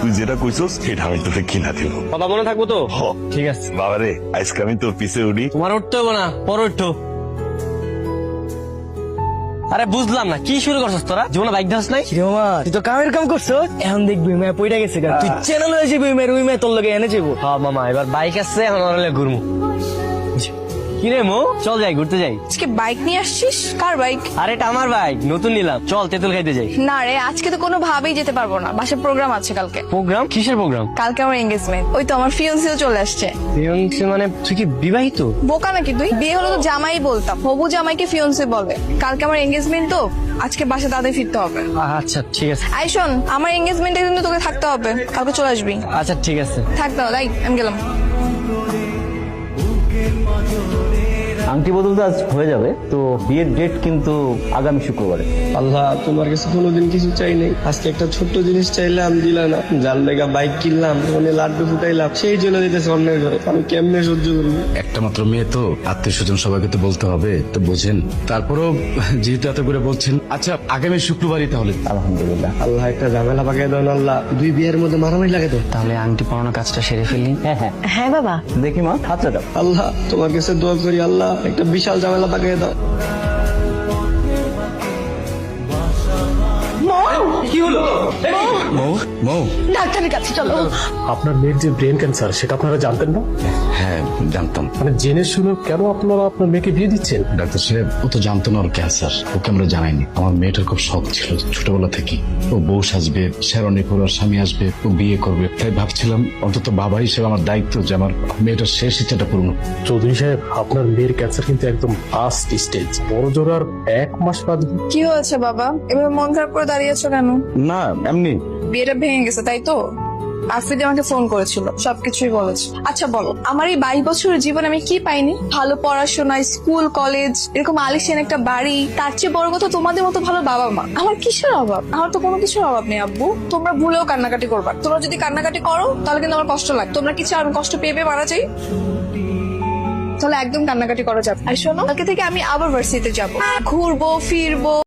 তুই যেটা কইছস সেটা আমি তোকে কিনা দিব। কথা মনে থাকবো তো? হ। ঠিক আছে। বাবারে আজকে আমি তোর পিছে উঠি। তোমার উঠতে হবে না, পরে উঠো। আরে বুঝলাম না কি শুরু করছিস তোরা? জীবনে বাইক ধাস নাই? মামা তুই তো কামের কাম করছো, এখন দেখবি মেয়ে পয়টা গেছে গা। তুই চ্যানেল হয়ে যাবি মেয়ের, ওই মেয়ে তোর লগে এনে যাবো। হ্যাঁ মামা, এবার বাইক আসছে, এখন ওরা ঘুরমু। কি রে মো, চল যাই ঘুরতে যাই। আজকে বাইক নিয়ে আসছিস? কার বাইক? আরে এটা আমার বাইক, নতুন নিলাম। চল তেঁতুল খাইতে যাই। না রে, আজকে তো কোনো ভাবেই যেতে পারবো না, বাসায় প্রোগ্রাম আছে কালকে। প্রোগ্রাম? কিসের প্রোগ্রাম? কালকে আমার এঙ্গেজমেন্ট। ওই তো আমার ফিয়ান্সিও চলে আসছে। ফিয়ান্সে মানে তুই কি বিবাহিত? বোকা নাকি তুই? বিয়ে হলো তো জামাই বলতাম, হবু জামাইকে ফিয়ান্সি বলে। কালকে আমার এঙ্গেজমেন্ট তো, আজকে বাসা তাদের ফিরতে হবে। আচ্ছা ঠিক আছে। আই শোন, আমার এঙ্গেজমেন্টের জন্য তোকে থাকতে হবে, কালকে চলে আসবি। আচ্ছা ঠিক আছে। থাকতে হবে, আমি গেলাম। আংটি বদল তো আজ হয়ে যাবে, তো বিয়ের ডেট কিন্তু আগামী শুক্রবারে। আল্লাহ, তোমার কাছে কোনোদিন কিছু চাই নাই, আজকে একটা ছোট্ট জিনিস চাইলাম, দিলা না। যার লেগা বাইক কিনলাম, ওখানে লাড্ডু ফুটাইলাম, সেই চলে দিতেছে অন্যের ঘরে। আমি কেমনে সহ্য করবো? একটা মাত্র মেয়ে তো, আত্মীয় স্বজন সবাইকে তো বলতে হবে, তো বোঝেন। তারপরও যেহেতু এত করে বলছেন, আচ্ছা আগামী শুক্রবারই তাহলে। আলহামদুলিল্লাহ। আল্লাহ একটা ঝামেলা পাকিয়ে দেন, আল্লাহ দুই বিয়ের মধ্যে মারামারি লাগে তো। তাহলে আংটি পরানোর কাজটা সেরে ফেলি। হ্যাঁ হ্যাঁ হ্যাঁ বাবা। দেখি মা, হাতটা দাও। আল্লাহ তোমার কাছে দোয়া করি, আল্লাহ একটা বিশাল ঝামেলা পাকিয়ে দাও। ডাক্তারের কাছে চলো। আপনার মেয়ের যে ব্রেন ক্যান্সার, সেটা আপনারা জানতেন না? হ্যাঁ জানতাম। মানে জেনে শুনে কেন আপনারা আপনার মেয়েকে বিয়ে দিচ্ছেন? ডাক্তার সাহেব, ও তো জানতো না ওর ক্যান্সার, ওকে আমরা জানাইনি। আমার মেয়েটার খুব শখ ছিল ছোটবেলা থেকে, ও বউ সাজবে, শেরনি পরে ওর স্বামী আসবে, ও বিয়ে করবে। তাই ভাবছিলাম অন্তত বাবা হিসেবে আমার দায়িত্ব যে আমার মেয়েটার শেষ ইচ্ছাটা পূর্ণ। চৌধুরী সাহেব, আপনার মেয়ের ক্যান্সার কিন্তু একদম ফার্স্ট স্টেজ, বড় জোর আর 1 মাস বাদ। কি হয়েছে বাবা, এবার মন খারাপ করে দাঁড়িয়েছো কেন? না এমনি। বিয়েটা ভেঙে গেছে তাই তো? আফ্রিদি আমাকে ফোন করেছিল, সবকিছুই বলেছে। আচ্ছা বলো, আমার এই 22 বছরের জীবনে আমি কি পাইনি? ভালো পড়াশোনা, স্কুল কলেজ, এরকম আলিশান একটা বাড়ি, তার চেয়ে বড় কথা তোমাদের মতো ভালো বাবা মা। আমার কিসের অভাব? আমার তো কোনো কিছুর অভাব নেই আব্বু। তোমরা ভুলেও কান্নাকাটি করবা। তোমরা যদি কান্নাকাটি করো তাহলে কিন্তু আমার কষ্ট লাগে। তোমরা কি চাও আমি কষ্ট পেয়ে পেয়ে মারা যাই? তাহলে একদম কান্নাকাটি করা যাবে। আর শোনো, কালকে থেকে আমি আবার ভার্সিটিতে যাবো, ঘুরবো ফিরবো।